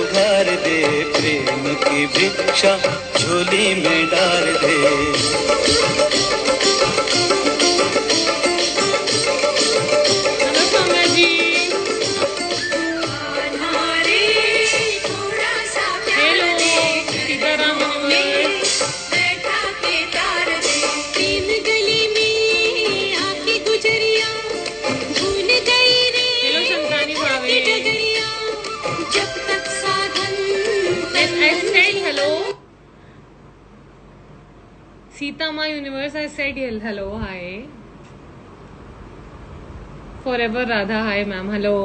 उघार दे, प्रेम की भिक्षा झोली में डाल दे। Sita Ma Universe, I said hello, hi. Forever Radha, hi ma'am, hello.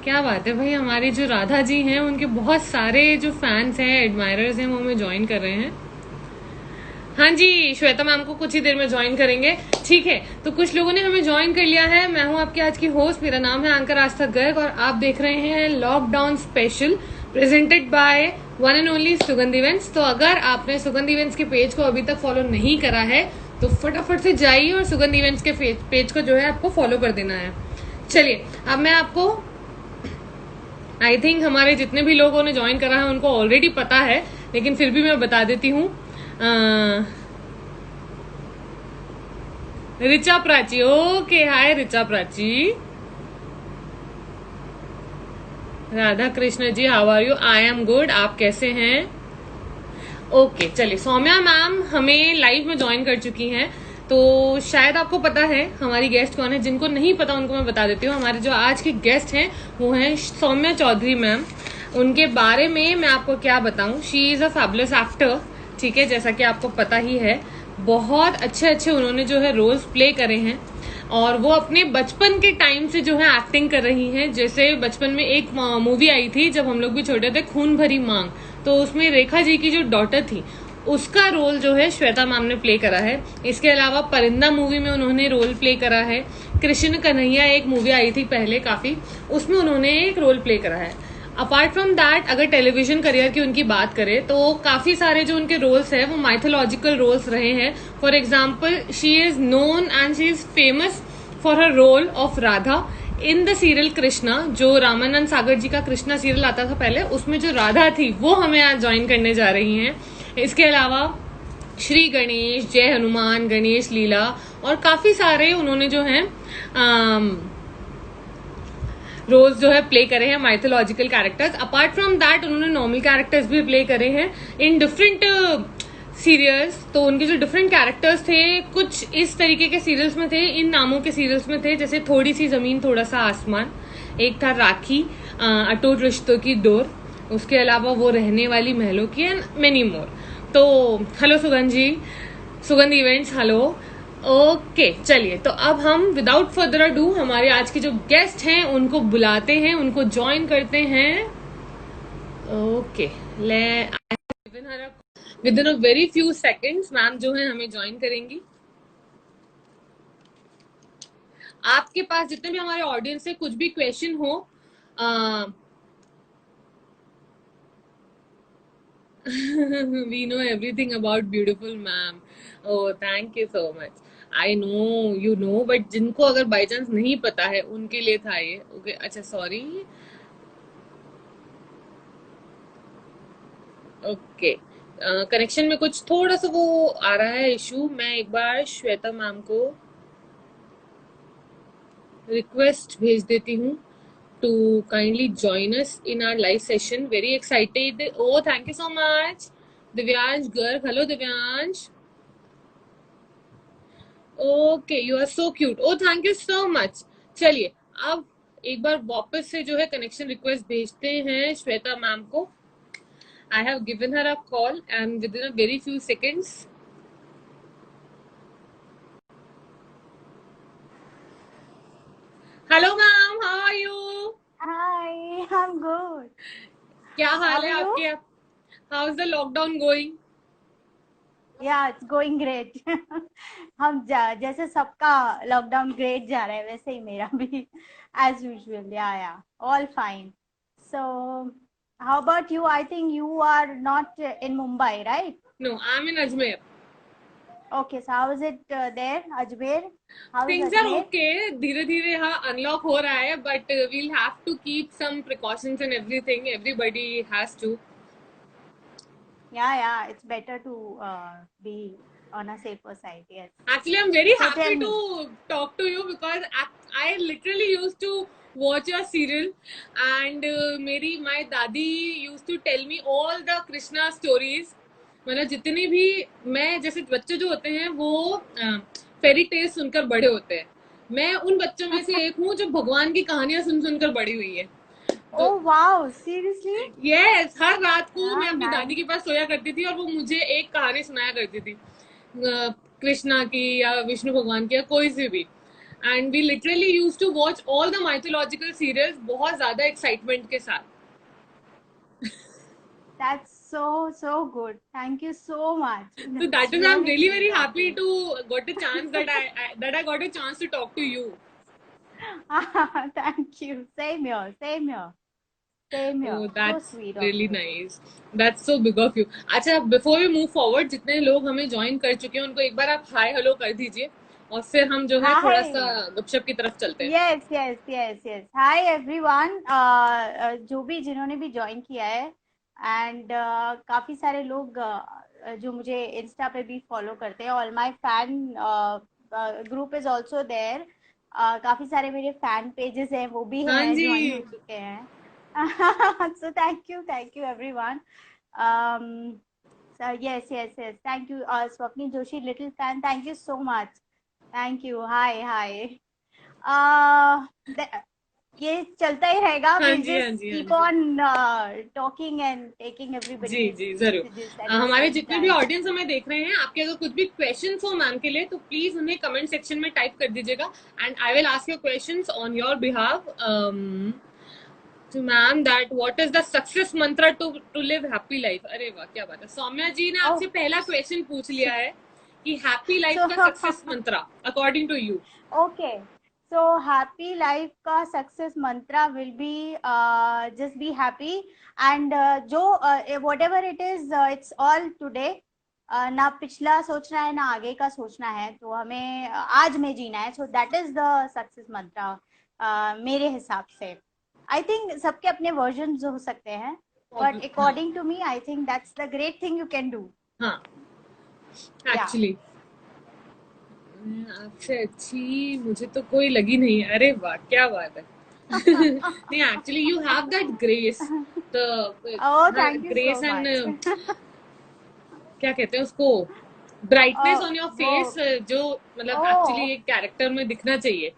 क्या बात है भाई, हमारे जो राधा जी हैं उनके बहुत सारे जो फैंस हैं, एडमायरर्स हैं, वो हमें ज्वाइन कर रहे हैं। हाँ जी, श्वेता मैम को कुछ ही देर में ज्वाइन करेंगे। ठीक है, तो कुछ लोगों ने हमें ज्वाइन कर लिया है। मैं हूँ आपकी आज की होस्ट, मेरा नाम है एंकर आस्था गर्ग और आप देख रहे हैं lockdown special presented by one and only सुगंध इवेंट्स। तो अगर आपने सुगंध इवेंट्स के पेज को अभी तक फॉलो नहीं करा है तो फटाफट से जाइए और सुगंध इवेंट्स के पेज को जो है आपको फॉलो कर देना है। चलिए, अब मैं आपको, आई थिंक हमारे जितने भी लोगों ने ज्वाइन करा है उनको ऑलरेडी पता है, लेकिन फिर भी मैं बता देती हूँ। Richa Prachi, okay, hi Richa Prachi. Radha Krishna ji, how are you? I am good, आप कैसे हैं? ओके, चलिए, सौम्या मैम हमें लाइव में ज्वाइन कर चुकी हैं, तो शायद आपको पता है हमारी गेस्ट कौन है। जिनको नहीं पता उनको मैं बता देती हूँ। हमारे जो आज के गेस्ट हैं वो हैं सौम्या चौधरी मैम। उनके बारे में मैं आपको क्या बताऊं, she is a fabulous actor, ठीक है, जैसा कि आपको पता ही है। बहुत अच्छे अच्छे उन्होंने जो है रोल्स प्ले करे हैं और वो अपने बचपन के टाइम से जो है एक्टिंग कर रही हैं। जैसे बचपन में एक मूवी आई थी जब हम लोग भी छोटे थे, खून भरी मांग, तो उसमें रेखा जी की जो डॉटर थी उसका रोल जो है श्वेता मैम ने प्ले करा है। इसके अलावा परिंदा मूवी में उन्होंने रोल प्ले करा है। कृष्ण कन्हैया एक मूवी आई थी पहले काफी, उसमें उन्होंने एक रोल प्ले करा है। अपार्ट फ्रॉम दैट, अगर टेलीविजन करियर की उनकी बात करें तो काफी सारे जो उनके रोल्स हैं वो माइथोलॉजिकल रोल्स रहे हैं। For example, she is known and she is famous for her role of Radha in the serial Krishna, जो रामानंद सागर जी का कृष्णा सीरियल आता था पहले, उसमें जो राधा थी वो हमें आज ज्वाइन करने जा रही हैं। इसके अलावा श्री गणेश, जय हनुमान, गणेश लीला और काफी सारे उन्होंने जो है रोल्स जो है प्ले करे हैं, mythological characters. Apart from that उन्होंने नॉर्मल कैरेक्टर्स भी प्ले करे हैं इन डिफरेंट सीरियल्स। तो उनके जो डिफरेंट कैरेक्टर्स थे कुछ इस तरीके के सीरियल्स में थे, इन नामों के सीरियल्स में थे, जैसे थोड़ी सी जमीन थोड़ा सा आसमान, एक था राखी, अटूट रिश्तों की डोर, उसके अलावा वो रहने वाली महलों की, एंड मेनी मोर। तो हेलो सुगंध जी, सुगंध इवेंट्स, हेलो। ओके, चलिए, तो अब हम विदाउट फर्दर अडू हमारे आज के जो गेस्ट हैं उनको बुलाते हैं, उनको ज्वाइन करते हैं। Okay, with in a very few seconds ma'am जो है हमें ज्वाइन करेंगी। आपके पास जितने भी हमारे ऑडियंस से कुछ भी क्वेश्चन हो, we know everything about beautiful ma'am. Oh, thank you so much. I know you know, but जिनको अगर बाई चांस नहीं पता है उनके लिए था ये। ओके, अच्छा, सॉरी। ओके, कनेक्शन में कुछ थोड़ा सा वो आ रहा है इशू। मैं एक बार श्वेता मैम को रिक्वेस्ट भेज देती हूँ to kindly join us in our live session. Very excited. Oh, thank you so much. Divyansh Garg. Hello, Divyansh. Okay, you are so cute. Oh, thank you so much. चलिए, अब एक बार वापस से जो है कनेक्शन रिक्वेस्ट भेजते हैं Shweta ma'am को। I have given her a call and within a very few seconds. Hello ma'am, how are you? Hi, I'm good. क्या हाल है How are you? आपके? How's the lockdown going? Yeah, it's going great. हम जैसे सबका lockdown great जा रहा है वैसे ही मेरा भी as usual. Yeah, all fine. So, how about you? I think you are not in Mumbai, right? No, I'm in Ajmer. Okay, so how is it there, Ajmer? How is Things are Ajmer? okay. धीरे धीरे हाँ unlock हो रहा है, but we'll have to keep some precautions and everything. Everybody has to. Yeah, it's better to be on a safer side. Yes. Actually, I'm very So tell happy me. to talk to you because I literally used to watch your serial, and my dadi used to tell me all the Krishna stories. मतलब जितनी भी मैं जैसे बच्चे जो होते हैं वो फेरी टेल सुनकर बड़े होते हैं, मैं उन बच्चों में से एक हूँ जो भगवान की कहानियां सुन सुनकर बड़ी हुई है। तो Oh wow, seriously? यस, हर रात को मैं Ah, अपनी दादी nice. के पास सोया करती थी और वो मुझे एक कहानी सुनाया करती थी, कृष्णा की या विष्णु भगवान की या कोई सी भी। And we literally use to watch all the mythological serials बहुत ज्यादा एक्साइटमेंट के साथ। That's so good. Thank you so much. So That's that is, I'm really really very sweet of happy you. to got a chance that I got a chance to talk to you. Thank you. Same here. Same here. Same here. Oh, So that's sweet of really you. nice. That's so big of you. अच्छा, before we move forward, जितने लोग हमें join कर चुके हैं उनको एक बार आप हाय हेलो कर दीजिए और फिर हम जो है थोड़ा सा Hi. गपशप की तरफ चलते हैं। Yes. Hi everyone. जो भी जिन्होंने भी ज्वाइन किया है एंड काफी सारे लोग जो मुझे इंस्टा पे भी फॉलो करते हैं, all my fan group is also there. काफी सारे मेरे फैन पेजेस हैं, वो भी हाँ हैं, जी। ज्वाइन हो चुके हैं। So thank you everyone. yes, thank you, Swapni Joshi, little fan, thank you so much. Thank you. Hi. ये चलता ही रहेगा। हाँ We'll जी, हाँ just जी, हाँ keep ji. on talking and taking ji everybody's जी जरूर। messages at the हमारे same जितने भी time. ऑडियंस हमें देख रहे हैं, आपके अगर कुछ भी क्वेश्चंस हो मैम के लिए तो प्लीज उन्हें कमेंट सेक्शन में टाइप कर दीजिएगा and I will ask your questions on your behalf to ma'am that what is the success mantra to live happy life. अरे वाह, क्या बात है, सौम्या जी ने Oh, आपसे पहला क्वेश्चन पूछ लिया है कि हैप्पी लाइफ so का success mantra according to you. okay. So happy life का success mantra will be just be happy and जो whatever it is, it's all today. ना पिछला सोचना है ना आगे का सोचना है, तो हमें आज में जीना है। So that is the success mantra मेरे हिसाब से। I think सबके अपने versions हो सकते हैं, but according to me, I think that's the great thing you can do. हाँ Yeah. एक्चुअली आपसे अच्छी मुझे तो कोई लगी नहीं। अरे वाह, क्या बात है। नहीं, actually you have that grace, the Oh, thank you grace so and much. क्या कहते हैं उसको, ब्राइटनेस ऑन योर वो फेस, जो मतलब oh एक्चुअली एक कैरेक्टर में दिखना चाहिए।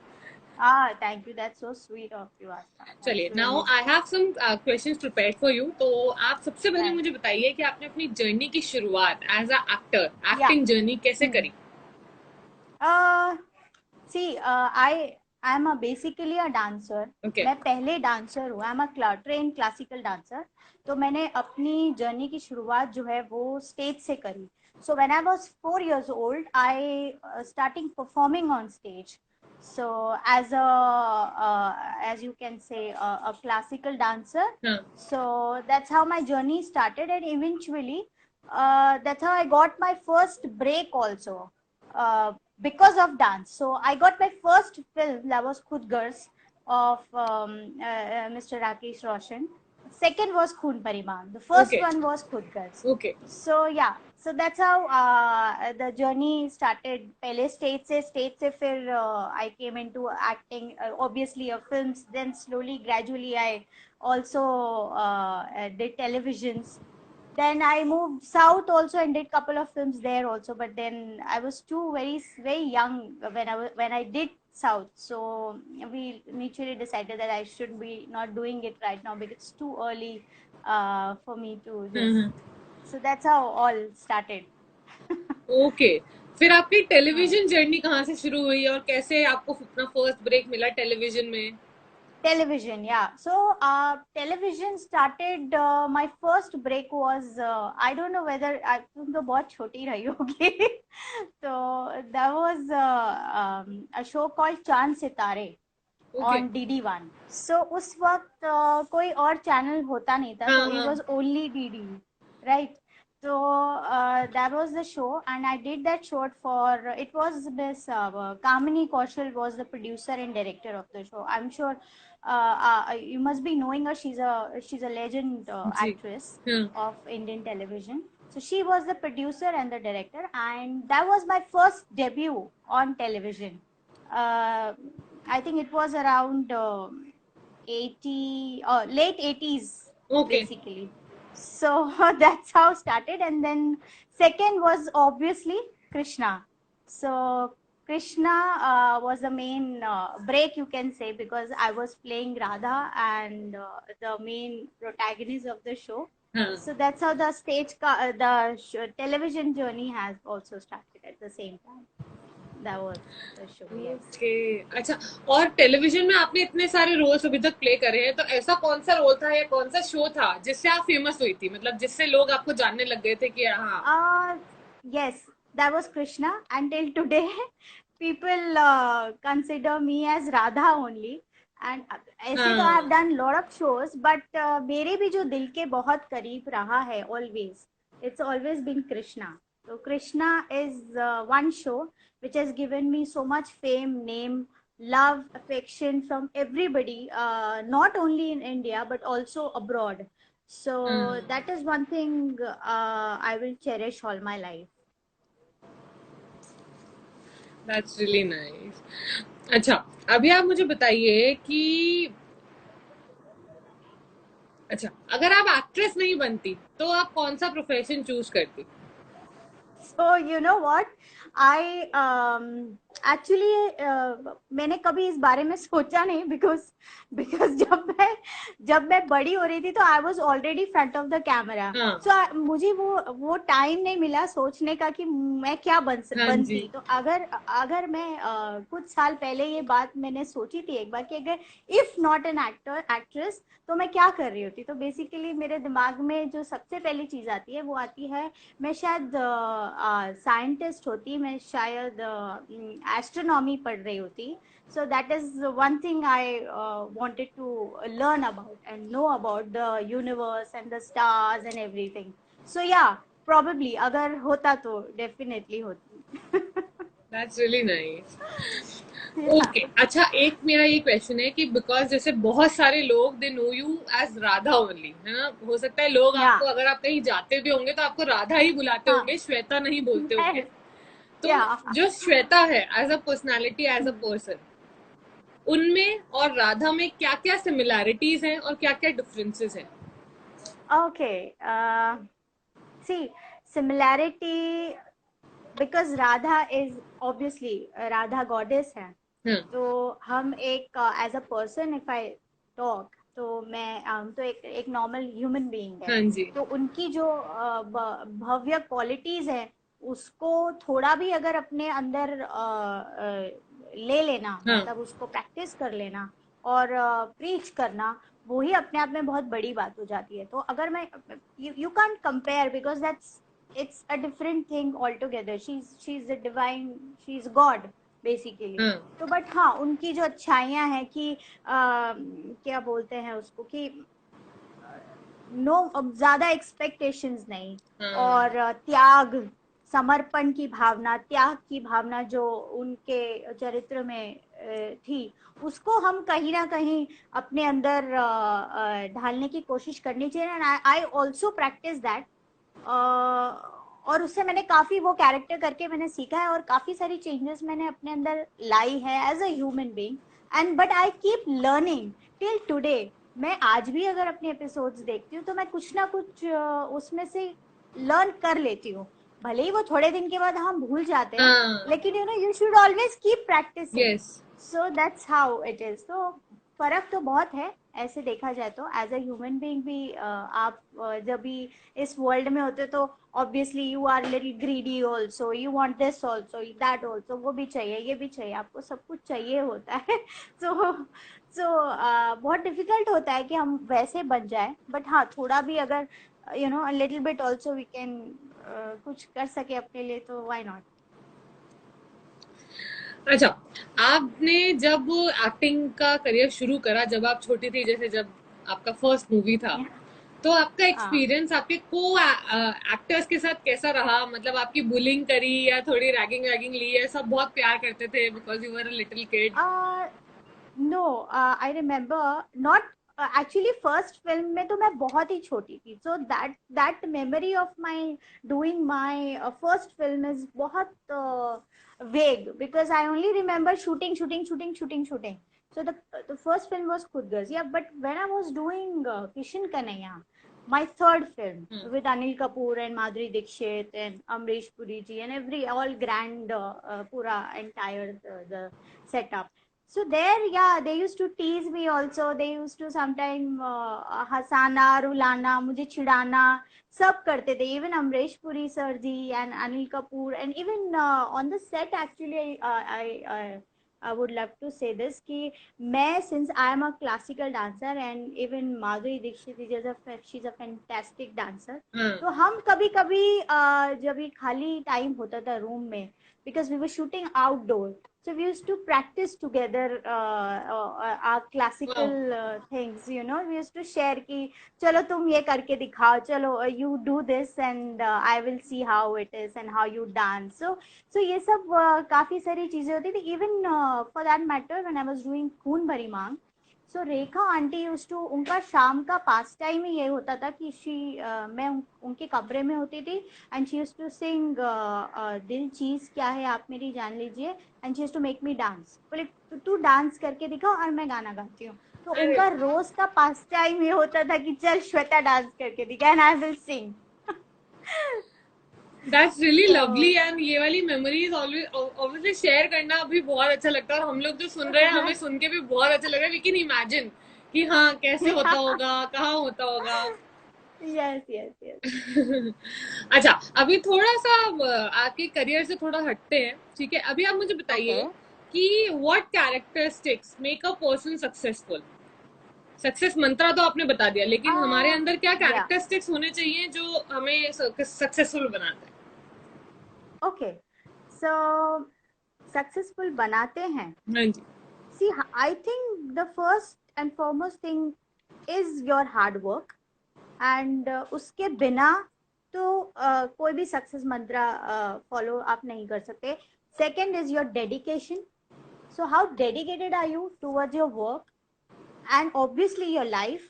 thank you, that's so sweet of you, Asta. चलिए, That's now really I have some questions prepared for you. तो आप सबसे पहले nice. मुझे बताइए कि आपने अपनी जर्नी की शुरुआत as a actor, Yeah. Acting journey कैसे करी। See, I'm a basically a dancer. Okay. मैं पहले डांसर हूँ। I'm a trained classical dancer. तो मैंने अपनी जर्नी की शुरुआत जो है वो स्टेज से करी। So when I was 4 years old, I starting performing on stage. So as you can say, a classical dancer. हाँ, So that's how my journey started, and eventually that's how I got my first break also. Because of dance. So I got my first film, that was Khud Girls of Mr. Rakesh Roshan. Second was Khoon Pariman. The first Okay. one was Khud Girls. okay. So yeah, so that's how the journey started. पहले stage से फिर I came into acting, obviously films. Then slowly, gradually, I also did televisions. Then I moved south also and did couple of films there also, but then I was very young when I did south, so we mutually decided that I should be not doing it right now because it's too early for me to this. So that's how all started. Okay, फिर आपकी television journey कहाँ से शुरू हुई और कैसे आपको अपना फर्स्ट ब्रेक मिला टेलीविजन में। Television, yeah. So television started, my first break was, I don't know whether तुम तो बहुत छोटी रही होगी। तो there was a show called चांद सितारे on DD1. So उस वक्त कोई और चैनल होता नहीं था, तो it was only DD, right? So that was the show, and I did that short for. It was this Kamini Kaushal was the producer and director of the show. I'm sure you must be knowing her. She's a legend जी actress हाँ of Indian television. So she was the producer and the director, and that was my first debut on television. Uh, I think it was around 80 late 80s okay basically. So that's how started, and then second was obviously Krishna. So Krishna was the main break, you can say, because I was playing Radha and the main protagonist of the show. हाँ So that's how the television journey has also started at the same time. That was the show, yes. Okay अच्छा और television में आपने इतने सारे roles अभी तक play करे हैं तो ऐसा कौन सा रोल था या कौन सा शो था जिससे आप फेमस हुई थी मतलब जिससे लोग आपको जानने लग गए थे कि हाँ Yes, that was Krishna. Until today, people consider me as Radha only. And ऐसे तो I have हाँ done lot of shows, but मेरे भी जो दिल के बहुत करीब रहा है always, it's always been Krishna. So Krishna is one show which has given me so much fame, name, love, affection from everybody, not only in India but also abroad. So that is one thing I will cherish all my life. That's really nice अच्छा अभी आप मुझे बताइए कि अच्छा अगर आप actress नहीं बनती तो आप कौन सा प्रोफेशन चूज करती So you know what? I actually मैंने कभी इस बारे में सोचा नहीं because जब मैं बड़ी हो रही थी तो I was already front of the camera. हाँ So मुझे वो टाइम नहीं मिला सोचने का कि मैं क्या हाँ बनती. जी तो अगर मैं कुछ साल पहले ये बात मैंने सोची थी एक बार कि अगर इफ नॉट एन एक्ट्रेस तो मैं क्या कर रही होती. तो बेसिकली मेरे दिमाग में जो सबसे पहली चीज आती है वो आती है मैं शायद साइंटिस्ट होती. मैं शायद एस्ट्रोनॉमी पढ़ रही होती. So that is one thing I wanted to learn about and know about the universe and the stars and everything. So yeah, probably अगर होता तो definitely होती. दैट्स रियली नाइस ओके अच्छा एक मेरा ये क्वेश्चन है कि बिकॉज जैसे बहुत सारे लोग they know you as Radha only है ना हो सकता है लोग Yeah, आपको अगर आप कहीं जाते भी होंगे तो आपको राधा ही बुलाते हाँ, होंगे श्वेता नहीं बोलते होंगे yes, तो yeah. जो श्वेता है as a personality as a person उनमें और राधा में क्या क्या सिमिलैरिटीज हैं और क्या क्या डिफरेंसेस हैं Okay. See, similarity because Radha is obviously Radha goddess है. हाँ तो हम एक as a person if I talk तो मैं तो एक नॉर्मल ह्यूमन बीइंग है. हाँ जी तो उनकी जो भव्य क्वालिटीज है उसको थोड़ा भी अगर अपने अंदर ले लेना हाँ मतलब उसको प्रैक्टिस कर लेना और प्रीच करना वो ही अपने आप में बहुत बड़ी बात हो जाती है. तो अगर मैं you can't compare because that's it's a different thing altogether. She's a divine, she's God basically. हाँ तो बट हाँ उनकी जो अच्छाइयाँ हैं कि क्या बोलते हैं उसको कि नो ज्यादा एक्सपेक्टेशंस नहीं हाँ और त्याग समर्पण की भावना त्याग की भावना जो उनके चरित्र में थी उसको हम कहीं ना कहीं अपने अंदर ढालने की कोशिश करनी चाहिए. And I also practice that और उससे मैंने काफी वो कैरेक्टर करके मैंने सीखा है और काफी सारी चेंजेस मैंने अपने अंदर लाई है as a human being. And but I keep learning till today. मैं आज भी अगर अपने एपिसोड्स देखती हूँ तो मैं कुछ ना कुछ उसमें से लर्न कर लेती हूँ. भले ही वो थोड़े दिन के बाद हम भूल जाते हैं हाँ लेकिन you should always keep practising. Yes so that's how it is. तो फर्क तो बहुत है ऐसे देखा जाए तो. एज अ ह्यूमन बीइंग भी आप जब भी इस वर्ल्ड में होते तो obviously you are little greedy also. You want this also that also. वो भी चाहिए ये भी चाहिए आपको सब कुछ चाहिए होता है. सो बहुत डिफिकल्ट होता है कि हम वैसे बन जाए. बट हाँ थोड़ा भी अगर you know little bit also we can कुछ कर सके अपने लिए तो व्हाई नॉट. अच्छा आपने जब एक्टिंग का करियर शुरू करा जब आप छोटी थी जैसे जब आपका फर्स्ट मूवी था तो आपका हाँ। एक्सपीरियंस आपके को एक्टर्स के साथ कैसा रहा? मतलब आपकी बुलिंग करी या थोड़ी रैगिंग वैगिंग ली, या सब बहुत प्यार करते थे because you were a little kid? No, I remember not, actually first film में तो मैं बहुत ही छोटी थी, so that that memory of my doing my first film is बहुत vague, because I only remember shooting shooting shooting shooting shooting. So the first film was Khud Garz, yeah. But when I was doing Kishan Kanhaiya, my third film with Anil Kapoor and Madhuri Dixit and Amrish Puri ji and every all grand pura entire the setup. So there, yeah, they used to tease me also. They used to sometime हंसाना, रुलाना, मुझे चिढ़ाना, सब करते थे. Even Amrish Puri sir ji and Anil Kapoor, and even on the set actually I would love to say this कि मैं, since I am a classical dancer and even Madhuri Dixit is she's a fantastic dancer. तो हम कभी कभी जब भी खाली time होता था रूम में, because we were shooting outdoor, so we used to practice together our classical things, you know. We used to share कि चलो तुम ये करके दिखाओ, चलो you do this and I will see how it is and how you dance. So ये सब काफी सारी चीजें होती थी. Even for that matter when I was doing खून भरी मांग, सो रेखा आंटी यूज टू, उनका शाम का पास टाइम ही ये होता था कि मैं उनके कमरे में होती थी and she use to sing दिल चीज क्या है आप मेरी जान लीजिए, and she use to make me dance. बोले तू डांस करके दिखाओ और मैं गाना गाती हूँ. तो अरे उनका रोज का पास टाइम ये होता था कि चल श्वेता डांस करके दिखा and I will sing. That's really lovely, तो एंड ये वाली मेमोरीज ऑब्वियसली शेयर करना भी बहुत अच्छा लगता है, और हम लोग जो सुन रहे हैं हमें सुन के भी बहुत अच्छा लग रहा है. वी कैन इमेजिन कि हाँ कैसे होता होगा, कहाँ होता होगा. Yes yes yes. अच्छा, अभी थोड़ा सा आपके करियर से थोड़ा हटते हैं, ठीक है? अभी आप मुझे ओके. बताइए कि what characteristics make a person successful. Success mantra तो आपने बता दिया, लेकिन हमारे अंदर क्या या कैरेक्टरिस्टिक्स होने चाहिए जो हमें सक्सेसफुल बनाता है? ओके. सो सक्सेसफुल बनाते हैं. हाँ जी. See, I think the first and foremost thing is your hard work, and उसके बिना तो कोई भी सक्सेस मंत्रा फॉलो आप नहीं कर सकते. Second is your dedication. So how dedicated are you towards your work and obviously your life.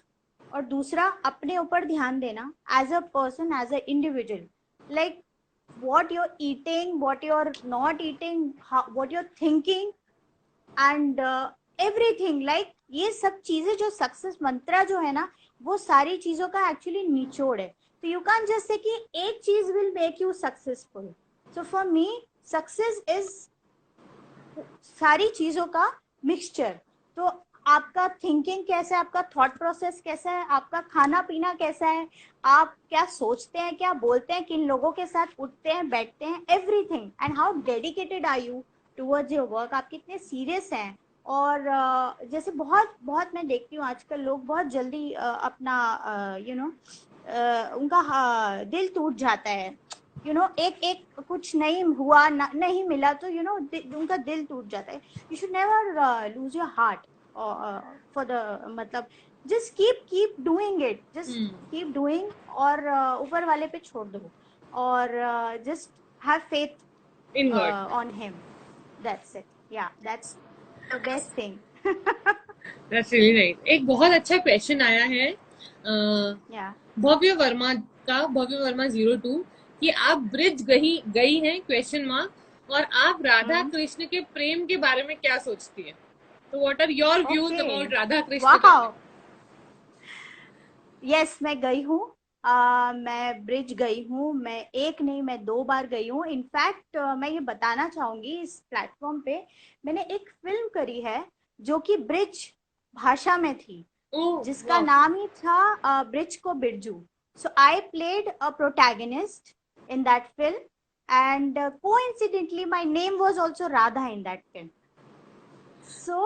और दूसरा, अपने ऊपर ध्यान देना as a person, as a individual, like what you're eating, what you're not eating, what you're thinking and everything, like ये सब चीजें जो सक्सेस मंत्रा जो है ना, वो सारी चीजों का एक्चुअली निचोड़ है. तो यू कैन जस्ट से कि एक चीज will make you successful. So for me success is सारी चीजों का मिक्सचर. तो आपका थिंकिंग कैसा है, आपका थॉट प्रोसेस कैसा है, आपका खाना पीना कैसा है, आप क्या सोचते हैं, क्या बोलते हैं, किन लोगों के साथ उठते हैं बैठते हैं, everything, and how dedicated are you towards your work. आप कितने सीरियस हैं. और जैसे बहुत बहुत मैं देखती हूँ आजकल लोग बहुत जल्दी अपना यू नो उनका दिल टूट जाता है. एक एक कुछ नहीं हुआ, नहीं मिला तो उनका दिल टूट जाता है. You should never lose your heart for the, मतलब just keep doing it, just keep doing, और ऊपर वाले पे छोड़ दो, और just have faith in God. On him. That's it. Yeah, that's the best thing. That's really nice. एक बहुत अच्छा क्वेश्चन आया है Yeah. भव्य वर्मा का, भव्य वर्मा 02, कि आप ब्रिज गई हैं क्वेश्चन मार्क, और आप राधा कृष्ण के प्रेम के बारे में क्या सोचती हैं? तो what are your views Okay. About Radha Krishna? Wow. Yes, मैं गई हूँ. मैं ब्रिज गई हूँ. मैं एक नहीं, मैं 2 बार गई हूँ. इनफैक्ट मैं ये बताना चाहूंगी इस प्लेटफॉर्म पे, मैंने एक फिल्म करी है जो कि ब्रिज भाषा में थी, जिसका नाम ही था ब्रिज को Birju. So I played a protagonist in that film, and coincidentally my name was also Radha in that film. So,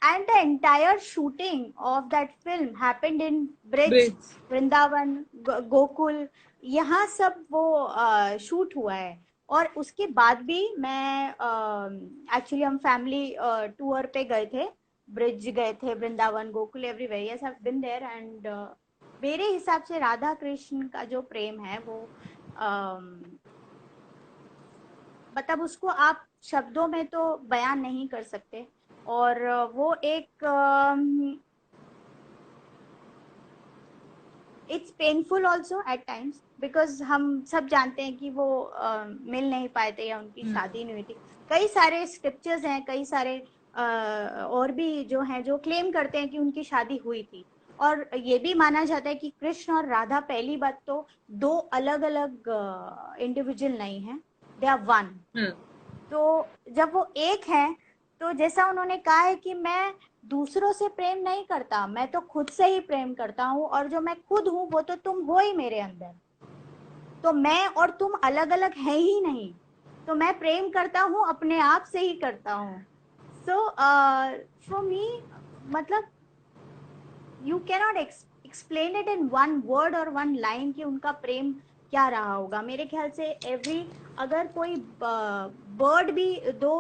and the entire shooting of that film happened in Brij, Vrindavan, Gokul, यहाँ सब वो शूट हुआ है. और उसके बाद भी मैं एक्चुअली हम फैमिली टूर पे गए थे, ब्रिज गए थे, Vrindavan, Gokul, everywhere. Yes, I have been there, and मेरे हिसाब से राधा कृष्ण का जो प्रेम है वो मतलब उसको आप शब्दों में तो बयान नहीं कर सकते, और वो एक it's painful also eight times, because हम सब जानते हैं कि वो मिल नहीं पाए थे या उनकी शादी नहीं हुई थी। कई सारे स्क्रिप्चर्स हैं, कई सारे और भी जो हैं जो क्लेम करते हैं कि उनकी शादी हुई थी, और ये भी माना जाता है कि कृष्ण और राधा पहली बात तो दो अलग अलग इंडिविजुअल नहीं है, दे आर वन। तो जब वो एक है, तो जैसा उन्होंने कहा है कि मैं दूसरों से प्रेम नहीं करता, मैं तो खुद से ही प्रेम करता हूँ, और जो मैं खुद हूँ वो तो तुम हो ही मेरे अंदर, तो मैं और तुम अलग अलग है ही नहीं, तो मैं प्रेम करता हूँ अपने आप से ही करता हूँ। सो फॉर मी, मतलब you cannot explain it in one word और वन लाइन कि उनका प्रेम क्या रहा होगा। मेरे ख्याल से अगर कोई बर्ड भी दो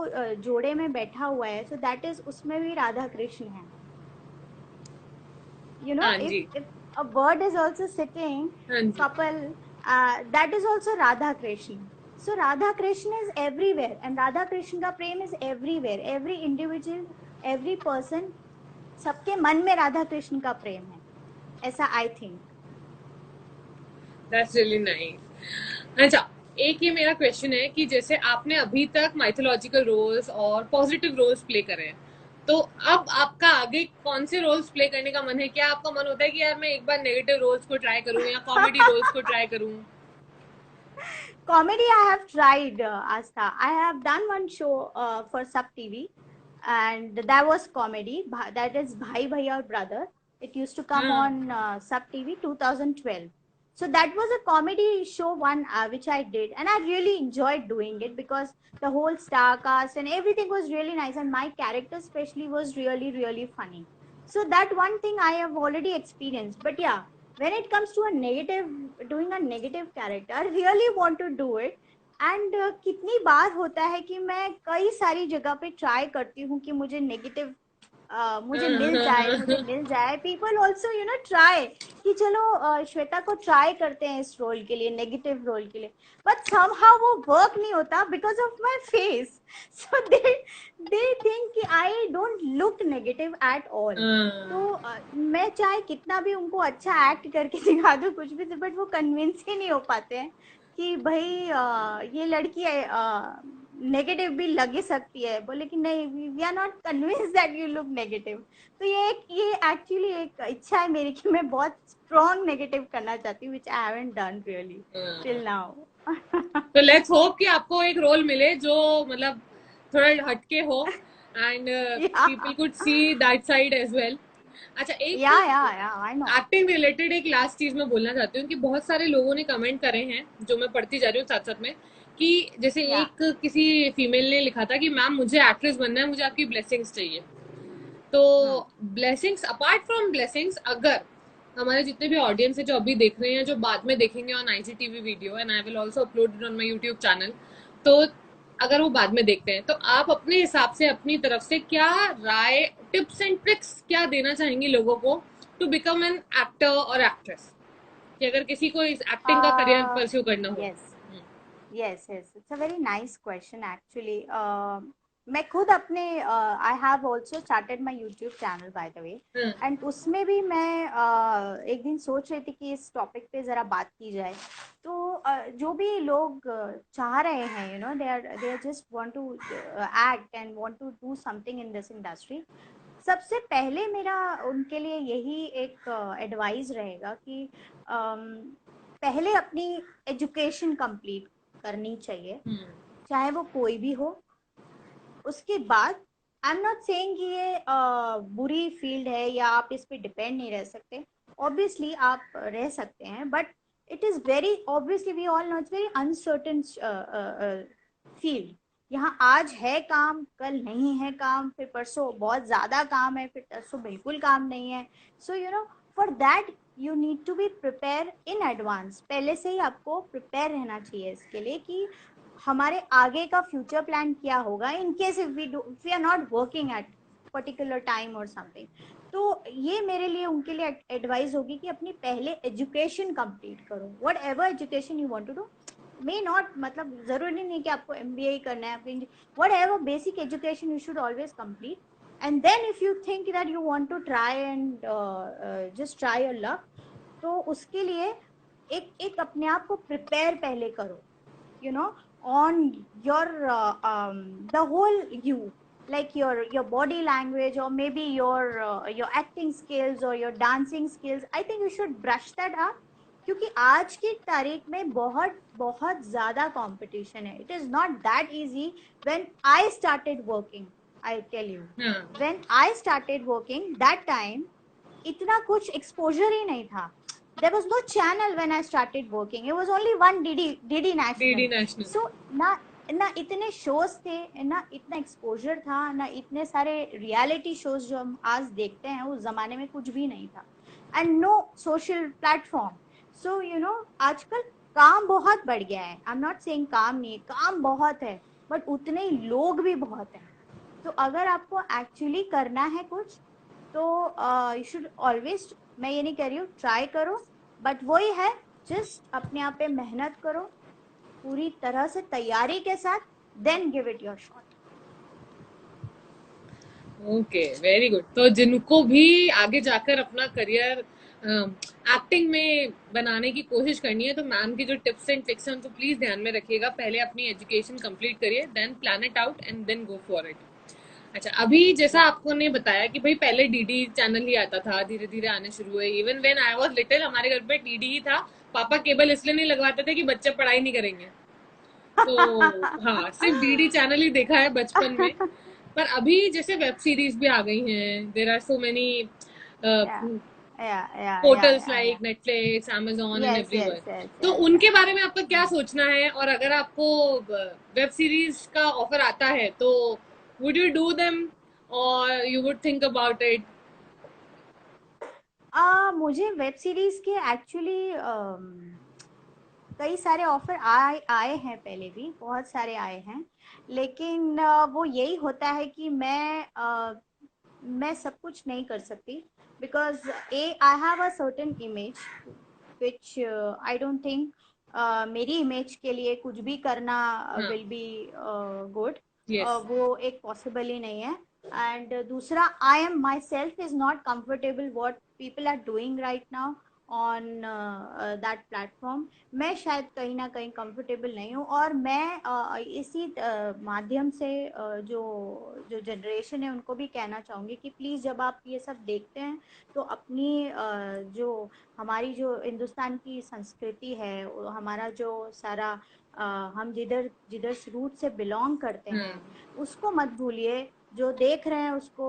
जोड़े में बैठा हुआ है, सो दैट इज, उसमें भी राधा कृष्ण है। You know, हाँ जी, if a bird is also sitting हाँ जी। couple, that is also Radha Krishna. So Radha Krishna is everywhere, and Radha Krishna का प्रेम is everywhere, every individual, every person, सबके मन में राधा कृष्ण का प्रेम है, ऐसा I think. That's really nice. अच्छा, एक ये मेरा क्वेश्चन है कि जैसे आपने अभी तक माइथोलॉजिकल रोल्स और पॉजिटिव रोल्स प्ले करे हैं, तो अब आपका आगे कौन से रोल्स प्ले करने का मन है? क्या आपका मन होता है कि यार मैं एक बार नेगेटिव रोल्स को ट्राई करूं या कॉमेडी रोल्स को ट्राई करूं? Comedy I have tried, Astha. I have done one show for Sub TV, and that was comedy. That is Bhai Bhaiya or Brother. It used to come on Sub TV 2012. So that was a comedy show one which I did, and I really enjoyed doing it because the whole star cast and everything was really nice, and my character especially was really funny. So that one thing I have already experienced. But yeah, when it comes to a negative, doing a negative character, I really want to do it. And कितनी बार होता है कि मैं कई सारी जगह पे try करती हूँ कि मुझे नेगेटिव मुझे मिल जाए। People also you know try कि चलो श्वेता को ट्राई करते हैं इस रोल के लिए, नेगेटिव रोल के लिए, बट समहाउ वो वर्क नहीं होता because of my face. So they think कि I don't look negative at all. तो मैं चाहे कितना भी उनको अच्छा एक्ट करके दिखा दूँ कुछ भी, बट वो कन्विंस ही नहीं हो पाते हैं कि भाई ये लड़की नेगेटिव भी लग ही सकती है। बोले कि नहीं, we are not convince that you look negative. तो ये एक्चुअली एक इच्छा है मेरी कि मैं बहुत स्ट्रॉन्ग नेगेटिव करना चाहती हूँ, which I haven't done really till now. तो लेट्स होप कि आपको एक रोल मिले जो मतलब थोड़ा हटके हो, and people could see that side as well. अच्छा, एक आई नो। एक्टिंग रिलेटेड एक लास्ट चीज मैं बोलना चाहती हूँ कि बहुत सारे लोगों ने कमेंट करे हैं जो मैं पढ़ती जा रही हूँ साथ साथ में, कि जैसे एक किसी फीमेल ने लिखा था कि मैम मुझे एक्ट्रेस बनना है, मुझे आपकी ब्लेसिंग्स चाहिए। तो ब्लेसिंग्स, अपार्ट फ्रॉम ब्लेसिंग्स, अगर हमारे जितने भी ऑडियंस है जो अभी देख रहे हैं, जो बाद में देखेंगे on IGTV video, and I will also upload it on my YouTube channel, तो अगर वो बाद में देखते हैं तो आप अपने हिसाब से अपनी तरफ से क्या राय, टिप्स एंड ट्रिक्स क्या देना चाहेंगे लोगों को टू बिकम एन एक्टर और एक्ट्रेस, कि अगर किसी को इस एक्टिंग का करियर परस्यू करना हो? yes, it's a very nice question actually. मैं खुद अपने I have also started my YouTube channel by the way, and उसमें भी मैं एक दिन सोच रही थी कि इस टॉपिक पे जरा बात की जाए। तो जो भी लोग चाह रहे हैं, you know, they are just want to act and want to do something in this industry, सबसे पहले मेरा उनके लिए यही एक एडवाइस रहेगा कि पहले अपनी एजुकेशन कंप्लीट करनी चाहिए, चाहे वो कोई भी हो। उसके बाद आई एम नॉट सेइंग कि ये बुरी फील्ड है या आप इस पे डिपेंड नहीं रह सकते, ऑब्वियसली आप रह सकते हैं, but it is very obviously we all know it's very uncertain field. यहाँ आज है काम, कल नहीं है काम, फिर परसों बहुत ज्यादा काम है, फिर परसों बिल्कुल काम नहीं है। So you know, for that you need to be prepare in advance. पहले से ही आपको प्रिपेयर रहना चाहिए इसके लिए कि हमारे आगे का फ्यूचर प्लान क्या होगा in case if we are not working at particular time और समथिंग। तो ये मेरे लिए उनके लिए एडवाइस होगी कि अपनी पहले एजुकेशन कंप्लीट करो, whatever education you want to do, may not, मतलब जरूरी नहीं कि आपको MBA ही करना है, आपको whatever basic education you should always complete, and then if you think that you want to try and just try your luck, तो उसके लिए एक अपने आप को प्रिपेयर पहले करो, you know, on your the whole you, like your body language, or maybe your acting skills or your dancing skills. I think you should brush that up, क्योंकि आज की तारीख में बहुत बहुत ज्यादा कंपटीशन है. It is not that easy. When I started working, I tell you, when I started working that time इतना कुछ एक्सपोजर ही नहीं था. There was no channel when I started working. It was only one DD National. So ना इतने shows थे, ना इतना exposure था, ना इतने सारे रियलिटी शोज जो हम आज देखते हैं, उस जमाने में कुछ भी नहीं था. And no social platform. So you know, आजकल काम बहुत बढ़ गया है. आई एम नॉट सेइंग काम नहीं है, काम बहुत है, बट उतने ही लोग भी बहुत हैं. तो अगर आपको एक्चुअली करना है कुछ, तो यू शुड ऑलवेज, मैं ये नहीं कह रही हूँ ट्राई करो, बट वही है, जस्ट अपने आप पे मेहनत करो पूरी तरह से तैयारी के साथ, then give it your shot. Okay, very good. तो जिनको भी आगे जाकर अपना करियर एक्टिंग में बनाने की कोशिश करनी है, तो मैम की जो टिप्स एंड ट्रिक्स हैं उनको प्लीज ध्यान में रखिएगा. पहले अपनी एजुकेशन कंप्लीट करिए, then plan it out and then go for it. अच्छा, अभी जैसा आपको ने बताया कि भाई पहले डीडी चैनल ही आता था, धीरे धीरे आने शुरू हुए. Even when I was little हमारे घर पे डीडी ही था. पापा केबल इसलिए नहीं लगवाते थे कि बच्चे पढ़ाई नहीं करेंगे, तो हाँ, सिर्फ डीडी चैनल ही देखा है बचपन में. पर अभी जैसे वेब सीरीज भी आ गई हैं, there are so many portals like Netflix, Amazon and everywhere. तो उनके बारे में आपका क्या सोचना है, और अगर आपको वेब सीरीज का ऑफर आता है तो would you do them or you would think about it? मुझे वेब सीरीज के एक्चुअली कई सारे ऑफर आए हैं, पहले भी बहुत सारे आए हैं, लेकिन वो यही होता है कि मैं सब कुछ नहीं कर सकती, because I have a certain image which I don't think मेरी इमेज के लिए कुछ भी करना विल बी गुड. वो एक पॉसिबल ही नहीं है. एंड दूसरा, I am myself is not comfortable what people are doing right now on that platform. मैं शायद कहीं ना कहीं कंफर्टेबल नहीं हूँ, और मैं इसी माध्यम से जो जनरेशन है उनको भी कहना चाहूँगी कि प्लीज़ जब आप ये सब देखते हैं, तो अपनी जो हमारी जो हिंदुस्तान की संस्कृति है, हमारा जो सारा हम जिधर रूट से बिलोंग करते हैं, उसको मत भूलिए. जो देख रहे हैं उसको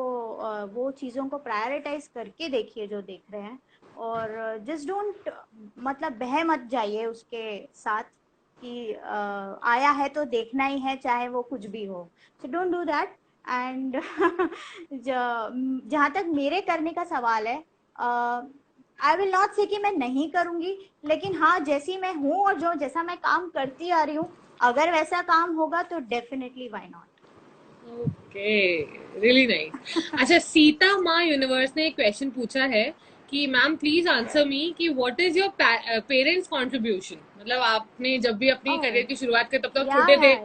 वो चीज़ों को प्रायोरिटाइज करके देखिए जो देख रहे हैं, और जस्ट डोंट, मतलब बह मत जाइए उसके साथ कि आया है तो देखना ही है, चाहे वो कुछ भी हो. So don't do that. And जहाँ तक मेरे करने का सवाल है, आई विल नॉट से कि मैं नहीं करूंगी, लेकिन हाँ, जैसी मैं हूँ और जो जैसा मैं काम करती आ रही हूँ, अगर वैसा काम होगा तो definitely why not. Okay, really nice. अच्छा, सीता माँ यूनिवर्स ने एक क्वेश्चन पूछा है कि मैम प्लीज आंसर मी कि what is your parents contribution. मतलब आपने जब भी अपनी करियर की शुरुआत की, तब तक छोटे थे,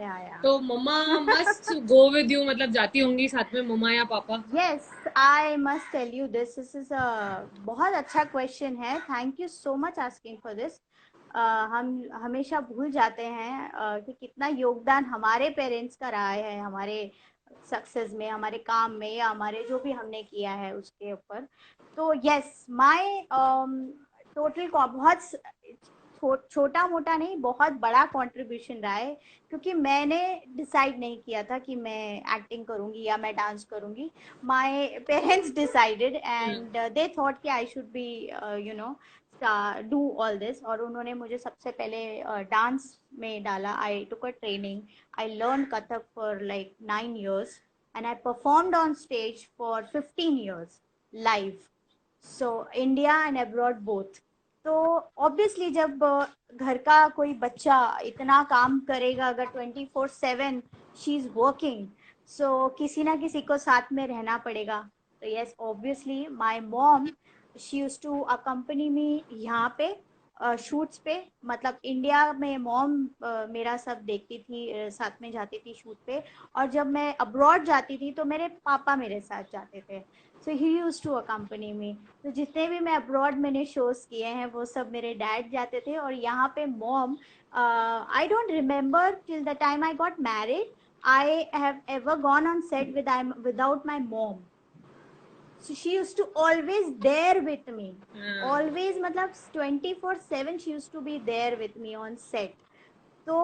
तो mama must go with you, मतलब जाती होंगी साथ में मम्मा या papa. Yes, I must tell you this is a बहुत अच्छा क्वेश्चन है. Thank you so much asking for this. हम हमेशा भूल जाते हैं कि कितना योगदान हमारे पेरेंट्स का रहा है हमारे सक्सेस में, हमारे काम में, या हमारे जो भी हमने किया है उसके ऊपर. तो यस, माय टोटल बहुत छोटा मोटा नहीं, बहुत बड़ा कंट्रीब्यूशन रहा है, क्योंकि मैंने डिसाइड नहीं किया था कि मैं एक्टिंग करूंगी या मैं डांस करूंगी. My parents decided and they thought कि I should be you know do all this. और उन्होंने मुझे सबसे पहले डांस में डाला. I took a training. I learn Kathak for like 9 years and I performed on stage for 15 years live. So India and abroad both. तो obviously जब घर का कोई बच्चा इतना काम करेगा, अगर 24/7 शी इज वर्किंग, सो किसी ना किसी को साथ में रहना पड़ेगा. तो yes, obviously my mom, she used to accompany me यहाँ पे शूट्स पे, मतलब इंडिया में मॉम मेरा सब देखती थी, साथ में जाती थी शूट पे, और जब मैं अब्रॉड जाती थी तो मेरे पापा मेरे साथ जाते थे, so he used to accompany me. तो जितने भी मैं अब्रॉड मैंने शोज किए हैं वो सब मेरे डैड जाते थे, और यहाँ पे mom, I don't remember till the time I got married I have ever gone on set without my mom. So she used to always there with me. Always, मतलब 24/7 she used to be there with me on set. तो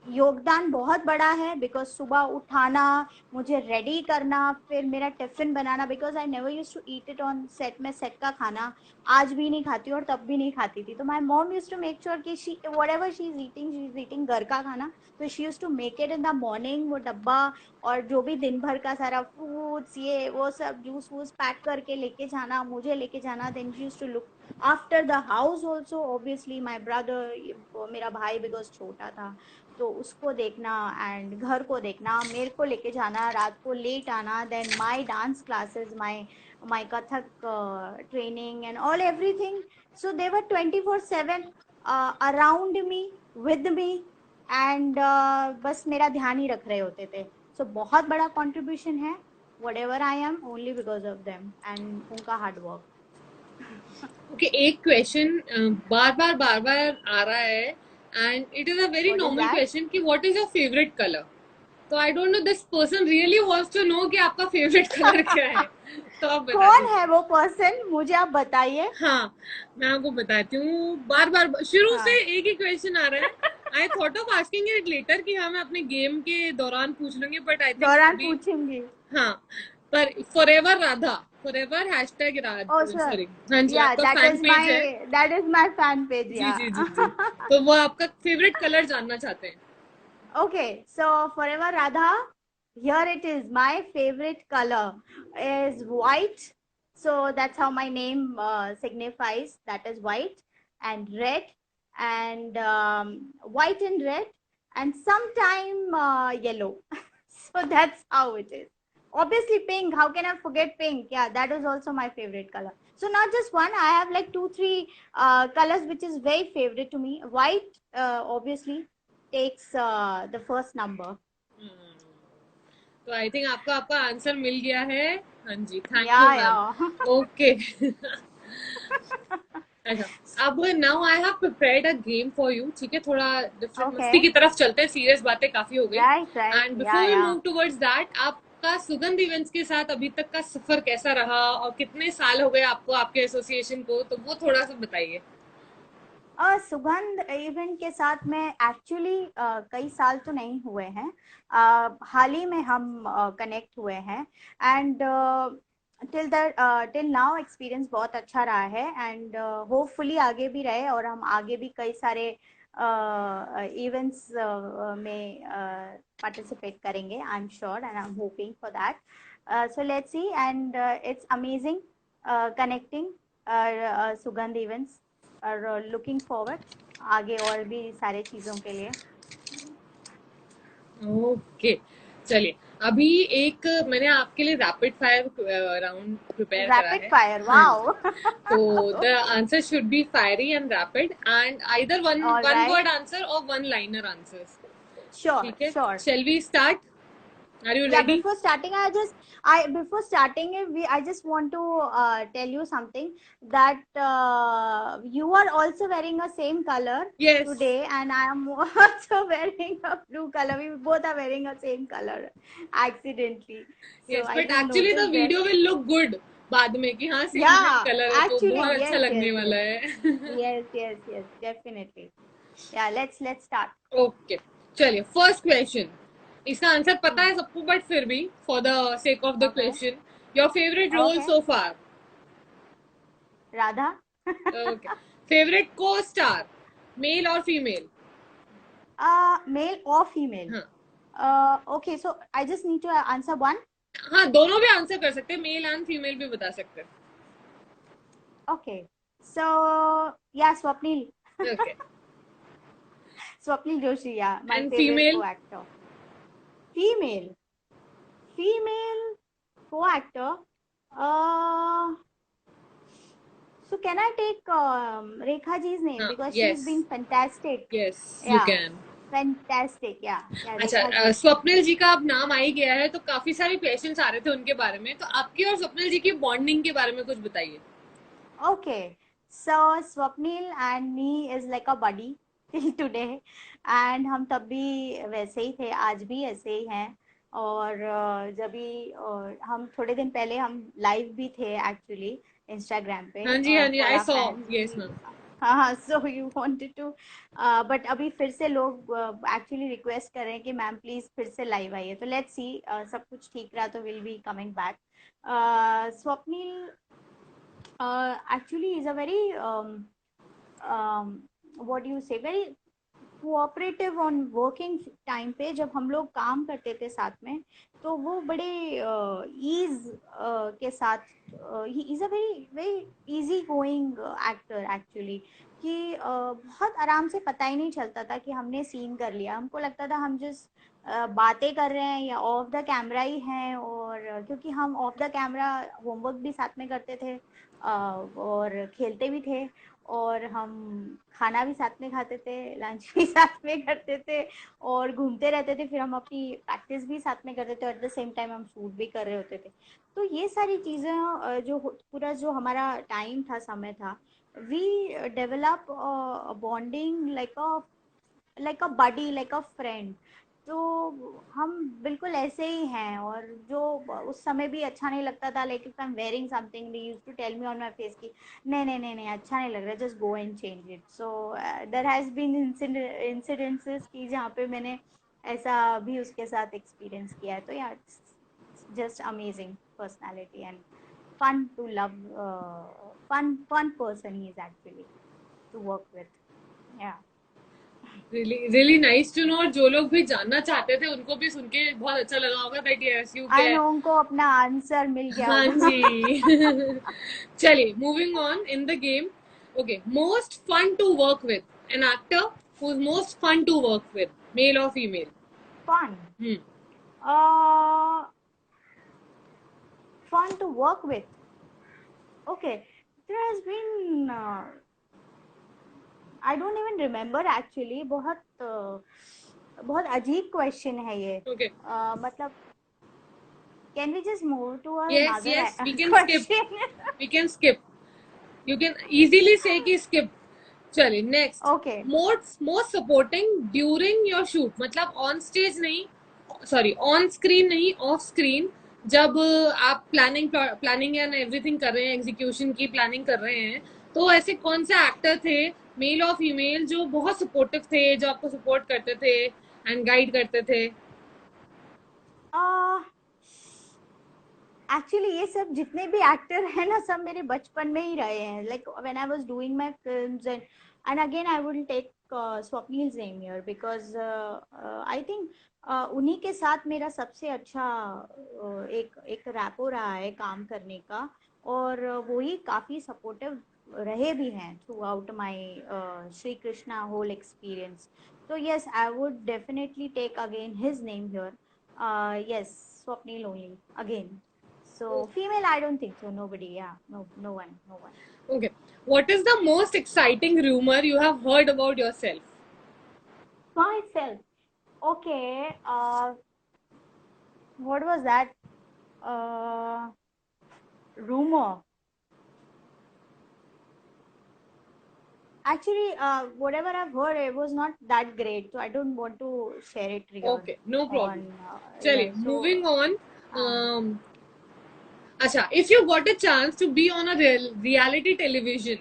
योगदान बहुत बड़ा है, because सुबह उठाना, मुझे ready करना, फिर मेरा टिफिन बनाना, because I never use to eat it on set. में सेट का खाना आज भी नहीं खाती और तब भी नहीं खाती थी, तो my mom use to make sure कि she whatever she is eating घर का खाना, तो she use to make it in the morning, वो डब्बा और जो भी दिन भर का सारा फ्रूट्स ये वो सब जूस वूस पैक करके लेके जाना, मुझे लेके जाना। Then she use to look after the house also, obviously my brother, मेरा भाई बिकॉज छोटा था तो उसको देखना, एंड घर को देखना, मेरे को लेके जाना, रात को लेट आना, then my dance classes, my Kathak training and all everything. So they were 24/7 around me, with me, and बस मेरा ध्यान ही रख रहे होते थे। सो बहुत बड़ा कंट्रीब्यूशन है, whatever I am, only because of them and उनका हार्ड वर्क। ओके, एक क्वेश्चन बार बार आ रहा है, and it is a very normal question कि what is your favourite colour. तो I don't know, this person really wants to know कि आपका फेवरेट कलर क्या है। तो आप बता कौन है वो पर्सन, मुझे आप बताइए। हाँ, मैं आपको बताती हूँ। बार बार शुरू से एक ही क्वेश्चन आ रहा है। I thought of asking it later कि हाँ मैं अपने गेम के दौरान पूछ लूंगी, बट आई थिंक दौरान पूछूंगी। हाँ, पर forever Radha, forever hashtag Raj, sorry, हाँ जी, आपका फैन पेज है। That is my fan page. जी जी जी जी। तो वो आपका फेवरेट कलर जानना चाहते हैं। Okay, so forever Radha, here it is. My favorite color is white. So that's how my name signifies. That is white and red, and white and red, and sometime yellow. So that's how it is. Obviously pink. How can I forget pink? Yeah, that is also my favorite color. So not just one. I have like 2-3 colors which is very favorite to me. White, obviously takes the first number. तो I think आपको आपका answer मिल गया है। हाँ जी, thank you ma'am. Okay, अच्छा, अब now I have prepared a game for you. ठीक है, थोड़ा डिफरेंट मस्ती की तरफ चलते हैं, सीरियस बातें काफी हो गई। And before we move towards that, आपका सुगंध इवेंट्स के साथ अभी तक का सफर कैसा रहा और कितने साल हो गए आपको आपके एसोसिएशन को, तो वो थोड़ा सा बताइए। सुगंध इवेंट के साथ में एक्चुअली कई साल तो नहीं हुए हैं, हाल ही में हम कनेक्ट हुए हैं, एंड टिल नाउ एक्सपीरियंस बहुत अच्छा रहा है, एंड होपफुली आगे भी रहे, और हम आगे भी कई सारे इवेंट्स में पार्टिसिपेट करेंगे, I am sure and I am hoping for that. So let's see, and it's amazing connecting सुगंध इवेंट्स, और लुकिंग फॉरवर्ड आगे और भी सारे चीजों के लिए। ओके, चलिए, अभी एक मैंने आपके लिए रैपिड फायर राउंड प्रिपेयर करा है। Rapid fire, wow. तो the answer should be fiery and rapid, and either one word answer or one liner answers. Sure, ठीक है, sure. Shall we start? Are you Yeah, ready? before starting, I just want to tell you something, that you are also wearing a same color today, and I am also wearing a blue color. We both are wearing a same color accidentally. Yes, so but actually the video will look good बाद में कि हाँ same color है, तो बहुत अच्छा लगने वाला है। Yes, definitely. Yeah, let's start. Okay, चलिए, first question. इसका आंसर पता है सबको, बट फिर भी for the sake of the question, your favourite role so far? Radha. Okay, favourite co-star, male और फीमेल? मेल और female? Okay, so I just need to answer one. हाँ, दोनों भी आंसर कर सकते हैं, मेल एंड फीमेल भी बता सकते हैं। ओके, सो या स्वप्निल। ओके, स्वप्निल जोशी, या माय And फेवरेट female? को एक्टर। फीमेल को actor, Uh, so can I take Rekha ji's name हाँ, because she's yes, been fantastic. yes, you Yeah, can. fantastic. Yeah, yeah, अच्छा, Rekha ji. स्वप्निल जी का अब नाम आ ही गया है तो काफी सारे क्वेश्चंस आ रहे थे उनके बारे में, तो आपकी और स्वप्निल जी की बॉन्डिंग के बारे में कुछ बताइए. Okay, so Swapnil and me is like a buddy till today, and हम तब भी वैसे ही थे, आज भी ऐसे ही हैं. और जब भी हम थोड़े दिन पहले हम लाइव भी थे एक्चुअली इंस्टाग्राम पे हाँ जी, हाँ जी, for I our saw. Fans yes भी. मैम. हाँ हाँ, so you wanted to, but अभी फिर से लोग एक्चुअली रिक्वेस्ट कर रहे हैं कि मैम प्लीज फिर से लाइव आइए, तो लेट्स सी, सब कुछ ठीक रहा तो will be coming back. Swapnil actually is a very what do you say, very cooperative on working time पे. जब हम लोग काम करते थे साथ में तो वो बड़े ईज के साथ, he is a very very easy going actor actually, कि बहुत आराम से पता ही नहीं चलता था कि हमने सीन कर लिया. हमको लगता था हम जिस बातें कर रहे हैं या ऑफ द कैमरा ही हैं, और क्योंकि हम ऑफ द कैमरा होमवर्क भी साथ में करते थे और खेलते भी थे, और हम खाना भी साथ में खाते थे, लंच भी साथ में करते थे और घूमते रहते थे. फिर हम अपनी प्रैक्टिस भी साथ में करते थे और एट द सेम टाइम हम शूट भी कर रहे होते थे. तो ये सारी चीज़ें पूरा जो हमारा टाइम था, समय था, we develop bonding like a buddy, like a friend. तो हम बिल्कुल ऐसे ही हैं. और जो उस समय भी अच्छा नहीं लगता था, like if I am wearing something they used to tell me on my face कि नहीं नहीं नहीं नहीं अच्छा नहीं लग रहा, just go and change it. So there has been incidences की जहाँ पे मैंने ऐसा भी उसके साथ एक्सपीरियंस किया है. तो या just amazing personality and fun to love, fun person he is actually to work with. Yeah. Really really nice to know. और जो लोग भी जानना चाहते थे उनको भी सुन के बहुत अच्छा लगा होगा that yes you I can. No उनको अपना आंसर मिल गया हाँ होगा. जी. चलिए, moving on in the game. Okay, most fun to work with an actor who is most fun to work with, male और female. Fun. Uh, fun to work with. Okay. There has been, I don't even remember actually. बहुत अजीब question है ये. Okay. मतलब can we just move to yes another yes, we can skip. question? We can skip. You can easily से कि skip. चलिए, next. Okay. Most supporting during your shoot, मतलब on stage नहीं, सॉरी ऑन स्क्रीन नहीं, off screen. जब आप planning and everything कर रहे हैं, एग्जीक्यूशन की प्लानिंग कर रहे हैं, तो ऐसे कौन से एक्टर थे, मेल और फीमेल, जो बहुत सपोर्टिव थे, जो आपको सपोर्ट करते थे एंड गाइड करते थे. एक्चुअली ये सब जितने भी एक्टर हैं ना, सब मेरे बचपन में ही रहे हैं. Like when I was doing my films and again I will take Swapnil's name here because I think उन्हीं के साथ मेरा सबसे अच्छा एक एक रैपो रहा है काम करने का. और वो ही काफ़ी सपोर्टिव रहे भी हैं throughout my Shri Krishna whole experience. तो yes, I would definitely take again his name here. Yes, Swapnil only again. So female, I don't think so. Nobody. Yeah. No. No one. No one. Okay. What is the most exciting rumor you have heard about yourself? Myself. Okay. What was that? Rumor. Actually, whatever I've heard, it was not that great. So I don't want to share it here. Okay, no problem. On. चलिए, Yeah. So. moving on. Um, अच्छा, if you got a chance to be on a reality television,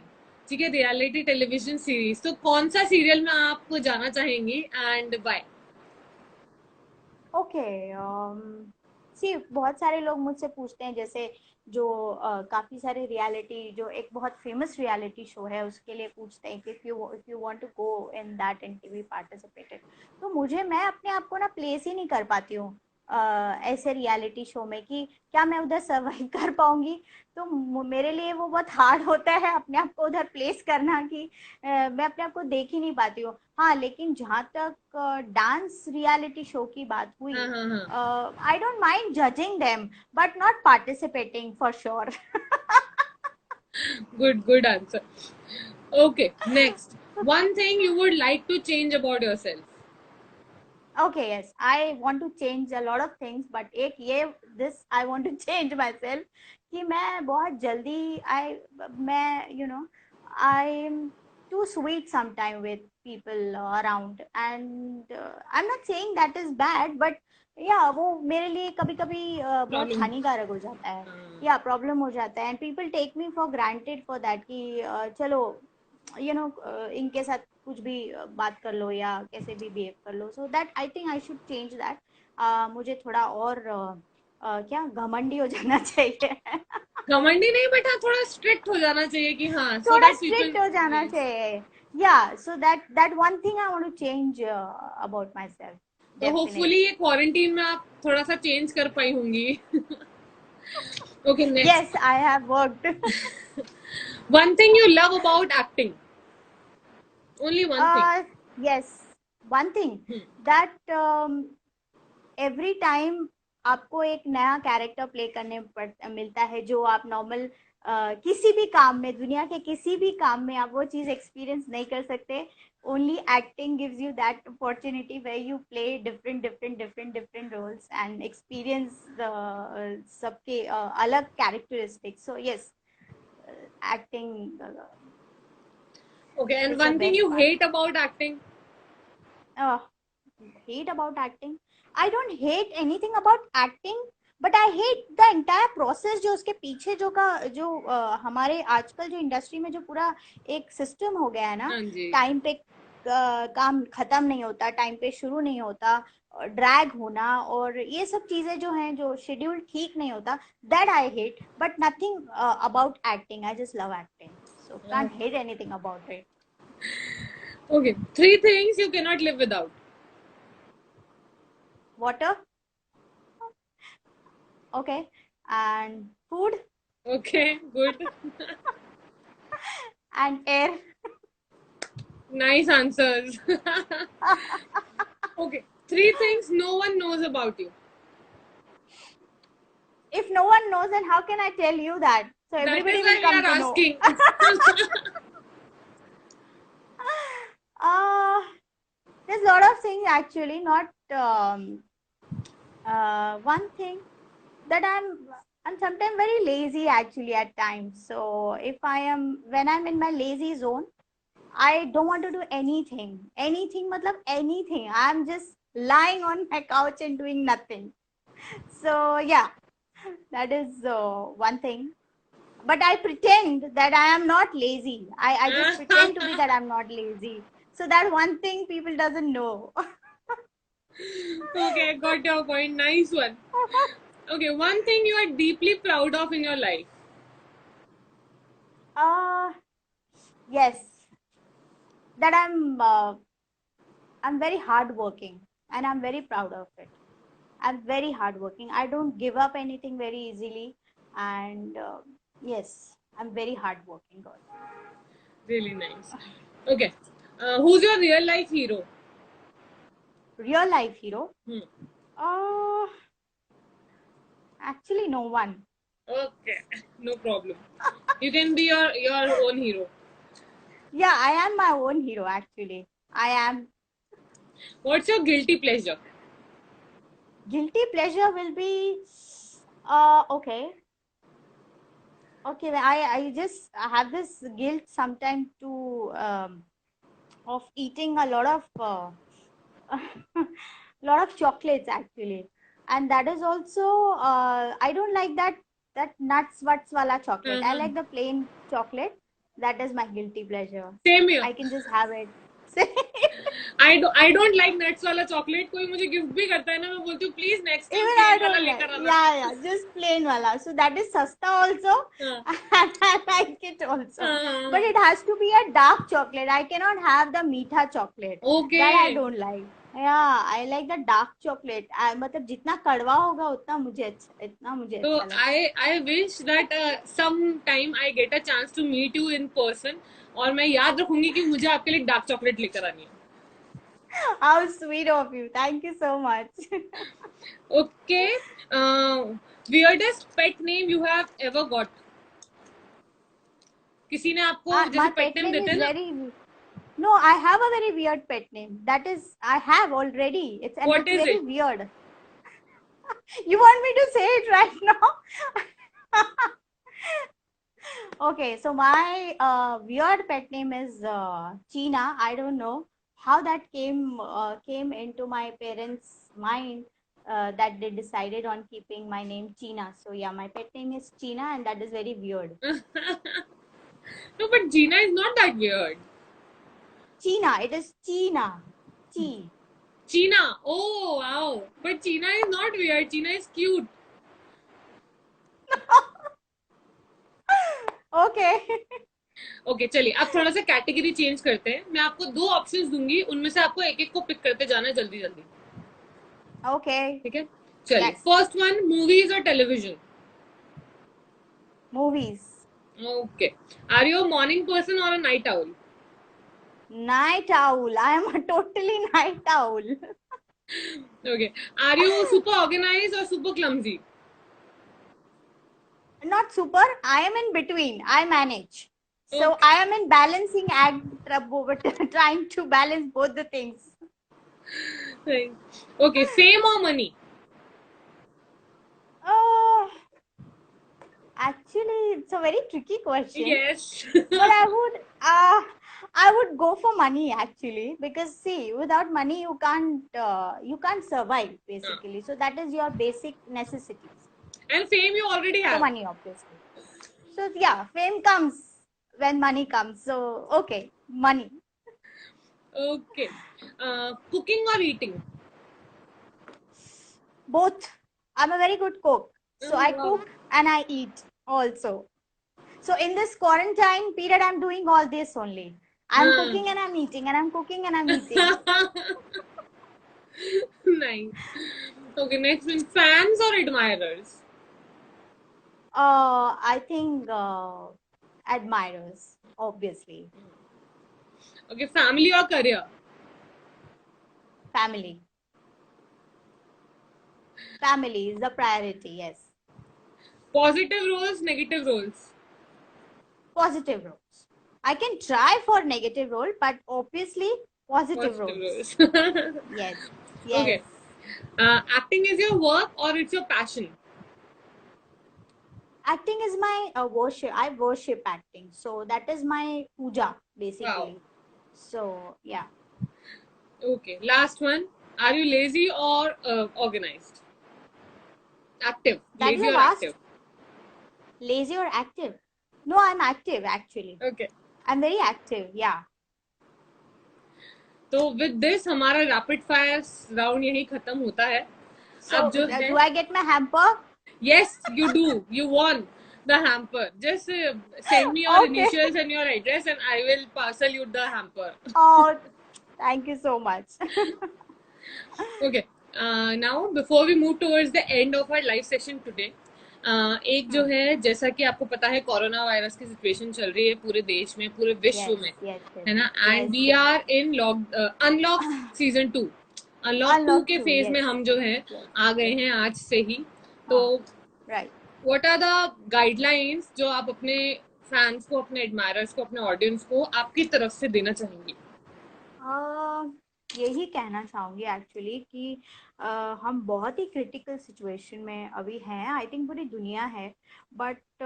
ठीक है, reality television series, तो कौन सा serial में आप जाना चाहेंगी एंड व्हाई? ओके. सी बहुत सारे लोग मुझसे पूछते हैं, जैसे जो काफी सारे रियलिटी, जो एक बहुत फेमस रियलिटी शो है उसके लिए पूछते हैं कि if you want to go in that and we participated. तो मुझे, मैं अपने आप को ना प्लेस ही नहीं कर पाती हूँ ऐसे रियलिटी शो में कि क्या मैं उधर सर्वाइव कर पाऊंगी। तो मेरे लिए वो बहुत हार्ड होता है अपने आप को उधर प्लेस करना कि मैं अपने आप को देख ही नहीं पाती हूँ। हाँ, लेकिन जहाँ तक डांस रियलिटी शो की बात हुई, हाँ हाँ हाँ, I don't mind judging them but not participating for sure. good answer. Okay, next. One thing you would like to change about yourself. Okay, yes, I want to change a lot of things, but एक ये this I want to change myself कि मैं बहुत जल्दी मैं I'm too sweet sometime with people around, and I'm not saying that is bad, but yeah, वो मेरे लिए कभी कभी बहुत Problem. हानिकारक हो जाता है हाँ, या प्रॉब्लम हो जाता है, and people take me for granted for that कि चलो इनके साथ कुछ भी बात कर लो या कैसे भी बिहेव कर लो। So that I think I should change that. मुझे थोड़ा और क्या घमंडी हो जाना चाहिए। घमंडी नहीं, बट हाँ थोड़ा स्ट्रिक्ट हो जाना चाहिए कि हाँ, so थोड़ा that people. स्ट्रिक्ट हो जाना Yes. चाहिए। या so that one thing I want to change about myself तो होपफुली डेफिनेटली। ये क्वारंटीन में आप थोड़ा सा चेंज कर पाई होंगी. Okay, next. Yes, I have worked. One thing you love about acting. Only one thing. Yes, one thing Hmm. That every time आपको एक नया कैरेक्टर प्ले करने मिलता है जो आप नॉर्मल किसी भी काम में, दुनिया के किसी भी काम में आप वो चीज एक्सपीरियंस नहीं कर सकते। Only acting gives you that opportunity where you play different roles and experience सबके अलग characteristics. So yes, acting Okay, and is the one thing best you part. hate about acting. Hate about acting, I don't hate anything about acting, but I hate the entire process जो उसके पीछे जो हमारे आजकल जो industry में जो पूरा एक सिस्टम हो गया है ना, हाँ जी. टाइम पे काम खत्म नहीं होता, टाइम पे शुरू नहीं होता, ड्रैग होना और ये सब चीजें जो हैं, जो शेड्यूल ठीक नहीं होता, that I hate. But nothing about acting, I just love acting, so can't hate anything about it. Okay, three things you cannot live without. Water, okay, and food Okay, good. and air. Nice answers. Okay, three things no one knows about you. If no one knows, then how can I tell you that? So That everybody is will why come we are to know. asking. There's a lot of things actually, not one thing that I'm sometimes very lazy actually at times. So if when I'm in my lazy zone, I don't want to do anything. Anything, matlab anything. I'm just lying on my couch and doing nothing. So yeah, that is one thing. But I pretend that I am not lazy. I just pretend to be that I'm not lazy. So that one thing people doesn't know. Okay, got your point. Nice one. Okay, one thing you are deeply proud of in your life. Yes, that I'm very hardworking and I'm very proud of it. I'm very hardworking. I don't give up anything very easily, and yes, I'm very hardworking girl. Really nice. Okay, who's your real life hero? Real life hero? Hmm. Actually, no one. Okay, no problem. You can be your own hero. Yeah, I am my own hero actually. I am. What's your guilty pleasure? Guilty pleasure will be okay. Okay, I just have this guilt sometimes to of eating a lot of lot of chocolates actually, and that is also I don't like that nuts what's wala chocolate. I like the plain chocolate. That is my guilty pleasure. Same here. I can just have it. I don't like nuts वाला chocolate. कोई मुझे gift भी करता है ना, मैं बोलती हूँ please next time Even I plain वाला don't like. लेकर आना. Yeah, just plain wala. So that is sasta also. And I like it also. But it has to be a dark chocolate. I cannot have the meetha chocolate. Okay. That I don't like. I like the dark chocolate. मतलब जितना कड़वा होगा उतना मुझे अच्छा, इतना मुझे तो अच्छा लगता I wish that some time I get a chance to meet you in person, और मैं याद रखूंगी कि मुझे आपके लिए डार्क चॉकलेट लेकर आनी है. है। How sweet of you, thank you so much. Okay. Weirdest pet name you have ever got. किसी ने आपको जैसे My pet pet name name देते is हैं ना. very, no, I have a very weird pet name. That is, I have already. What It's is very it? weird. You want me to say it right now? Okay, so my weird pet name is Cheena. I don't know how that came into my parents' mind, that they decided on keeping my name Cheena. So yeah, my pet name is Cheena, and that is very weird. No, but Gina is not that weird. Cheena, it is Cheena. Chi. China. Oh, wow. But China is not weird. China is cute. Okay. Okay, चलिए अब थोड़ा सा category change करते हैं. मैं आपको दो options दूंगी, उनमें से आपको एक एक को पिक करते जाना है जल्दी जल्दी. Okay. ठीक है. चलिए, Yes. First one, movies or television. Movies. Okay. Are you a morning person or a night owl? Night owl. I am a totally night owl. Okay. Are you super organise or super clumsy? Not super. I am in between. I manage. So okay. I am in balancing act, trying to balance both the things. Okay, fame or money? Uh, Actually, it's a very tricky question. Yes. But I would go for money actually, because see, without money you can't survive basically. So that is your basic necessities. And fame you already So have. money obviously. So yeah, fame comes when money comes. So okay, money. Okay. Cooking और eating? Both. I'm a very good cook. So I cook and I eat also. So in this quarantine period, I'm doing all this only. I'm cooking and I'm eating, and I'm cooking and I'm eating. Nice. Okay, next one, fans or admirers? I think admirers, obviously. Okay, family or career? Family. Family is the priority, yes. Positive roles, negative roles? Positive roles. I can try for negative role, but obviously positive roles. Roles. Yes. Yes. Okay. Acting is your work or it's your passion? Acting is my worship. I worship acting. So that is my puja, basically. Wow. So yeah. Okay, last one. Are you lazy or organized? Active. That Lazy you or have asked? active? Lazy or active? No, I'm active actually. Okay. I'm very active. Yeah. तो with this हमारा rapid fire round यही खत्म होता है. So अब जो है, do I get my hamper? yes, you do. You won the hamper. Just send me your Okay. initials and your address, and I will parcel you the hamper. Oh, thank you so much. Okay. Now, before we move towards the end of our live session today, एक जो है, जैसा कि आपको पता है, corona virus की situation चल रही है पूरे देश में, पूरे विश्व Yes, में, yes, है ना. yes. And we are in unlock season 2. Unlock 2 Unlock के 2, फेज में yes. हम जो है Yes, आ गए yes. हैं आज से ही. तो Right. What are the guidelines जो आप अपने फैंस को, अपने एडमायरर्स को, अपने ऑडियंस को आपकी तरफ से देना चाहेंगी? यही कहना चाहूंगी एक्चुअली कि हम बहुत ही क्रिटिकल सिचुएशन में अभी हैं. आई थिंक पूरी दुनिया है, but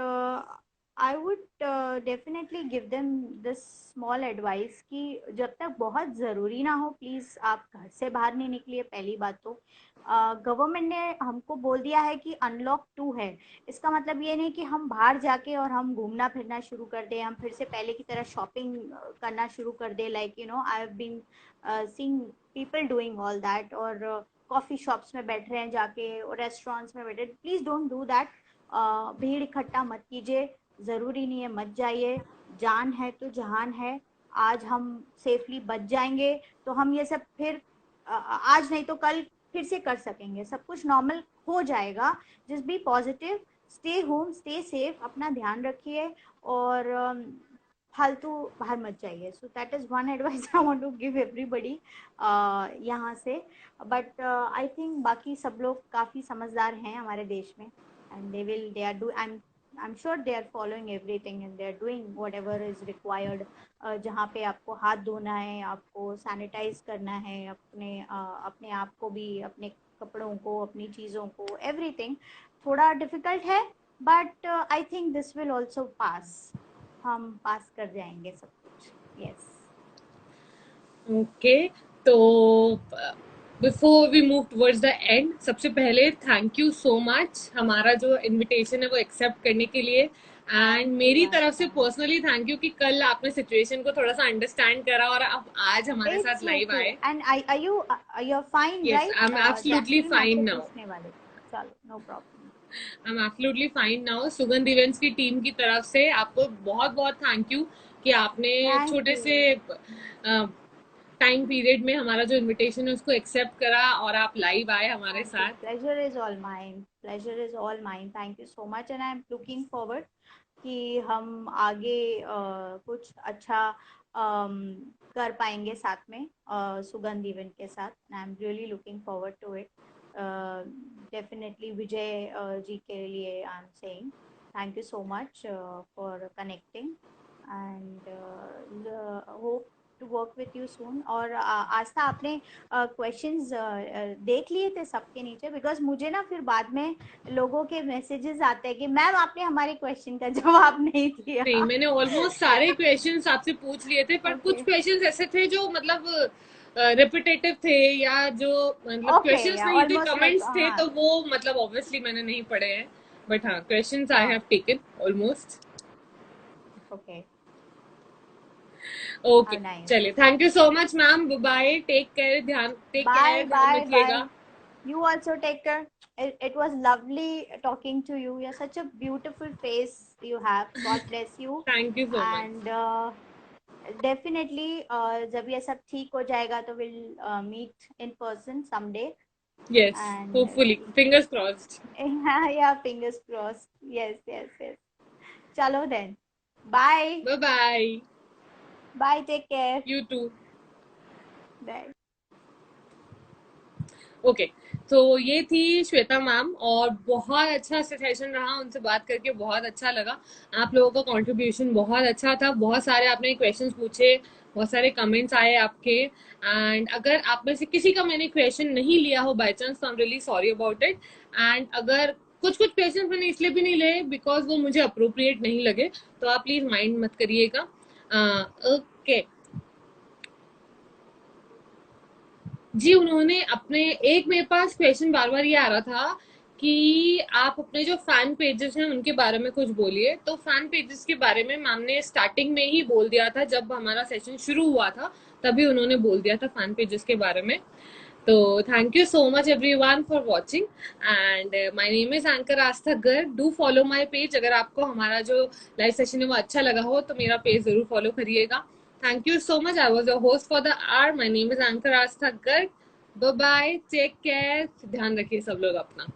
I would definitely give them this small advice कि जब तक बहुत ज़रूरी ना हो, प्लीज़ आप घर से बाहर नहीं निकलिए. पहली बात तो गवर्नमेंट ने हमको बोल दिया है कि अनलॉक 2 है. इसका मतलब ये नहीं कि हम बाहर जाके और हम घूमना फिरना शुरू कर दें, हम फिर से पहले की तरह शॉपिंग करना शुरू कर दें. Like I have been seeing people doing all that, और कॉफ़ी शॉप्स में बैठ रहे हैं जाके, और रेस्टोरेंट्स में बैठे. Please don't do that. भीड़ इकट्ठा मत कीजिए. ज़रूरी नहीं है, मत जाइए. जान है तो जहान है. आज हम सेफली बच जाएंगे तो हम ये सब फिर आज नहीं तो कल फिर से कर सकेंगे, सब कुछ नॉर्मल हो जाएगा। Just be positive, stay home, stay safe, अपना ध्यान रखिए और फालतू बाहर मत जाइए। So that is one advice I want to give everybody यहाँ से। बट आई थिंक बाकी सब लोग काफ़ी समझदार हैं हमारे देश में, and they are do I'm sure they are following everything and they are doing whatever is required. जहाँ पे आपको हाथ धोना है, आपको सैनिटाइज करना है, अपने आप को भी, अपने कपड़ों को, अपनी चीज़ों को, एवरीथिंग थोड़ा डिफिकल्ट है, but I think this will also pass. हम पास कर जाएंगे सब कुछ। यस ओके, तो before we move towards the end, सबसे पहले थैंक यू सो मच हमारा जो इनविटेशन है वो एक्सेप्ट करने के लिए। एंड मेरी तरफ से पर्सनली थैंक यू कि कल आपने सिचुएशन को थोड़ा सा अंडरस्टैंड करा और आप आज हमारे साथ लाइव आए। And are you fine, Yes, right? I'm absolutely Jasmine fine आपसे now. पूछने वाले थे। चलो, no problem. I'm absolutely fine now. Sugandh events की टीम की तरफ से आपको बहुत बहुत थैंक यू कि आपने थैंक छोटे यू। से टाइम पीरियड में हमारा जो इनविटेशन है उसको एक्सेप्ट करा और आप लाइव आए हमारे Thank you. साथ। Pleasure is all mine. Pleasure is all mine. Thank you so much and I am looking forward कि हम आगे कुछ अच्छा कर पाएंगे साथ में सुगंध इवेंट के साथ। I am really looking forward to it. Definitely Vijay ji के लिए I am saying thank you so much for connecting and hope to work with you soon. और आस्था, आपने क्वेश्चंस देख लिए थे सबके नीचे? बिकॉज मुझे ना फिर बाद में लोगों के मैसेजेस आते हैं कि मैम आपने हमारे क्वेश्चन का जवाब नहीं दिया। नहीं, मैंने ऑलमोस्ट सारे क्वेश्चंस आपसे पूछ लिए थे, पर कुछ क्वेश्चंस ऐसे थे जो मतलब रिपीटेटिव थे या जो मतलब क्वेश्चंस नहीं थे, कमेंट्स थे, तो वो मतलब ऑब्वियसली मैंने नहीं पढ़े हैं। बट हाँ, questions I have taken almost. Okay okay, चलिए, thank you so much ma'am. Bye, take care, ध्यान रखिएगा। You also take care. It was lovely talking to you. You're such a beautiful face you have. God bless you. Thank you so much. And definitely, जब ये सब ठीक हो जाएगा तो we'll meet in person someday. Yes, and hopefully. Fingers crossed. Yeah, fingers crossed. Yes. चलो then. Bye. Bye. Bye. Take care. You too. Bye. Okay, तो ये थी श्वेता मैम और बहुत अच्छा सेशन रहा, उनसे बात करके बहुत अच्छा लगा। आप लोगों का कंट्रीब्यूशन बहुत अच्छा था, बहुत सारे आपने क्वेश्चंस पूछे, बहुत सारे कमेंट्स आए आपके। एंड अगर आप में से किसी का मैंने क्वेश्चन नहीं लिया हो बाय चांस, तो आई am really sorry about it. And अगर कुछ क्वेश्चन मैंने इसलिए भी नहीं लिए बिकॉज वो मुझे अप्रोप्रिएट नहीं लगे, तो आप प्लीज माइंड मत करिएगा। ओके जी, उन्होंने अपने एक मेरे पास क्वेश्चन बार बार ये आ रहा था कि आप अपने जो फैन पेजेस हैं उनके बारे में कुछ बोलिए। तो फैन पेजेस के बारे में मैम ने स्टार्टिंग में ही बोल दिया था, जब हमारा सेशन शुरू हुआ था तभी उन्होंने बोल दिया था फैन पेजेस के बारे में। तो thank you so much everyone for watching and my name is anchor Aastha Garg. Do follow my page. अगर आपको हमारा जो लाइव सेशन है वो अच्छा लगा हो तो मेरा पेज जरूर फॉलो करिएगा। Thank you so much. I was your host for the hour. My name is Anchor Astha Garg. Bye bye. Take care. ध्यान रखिए सब लोग अपना।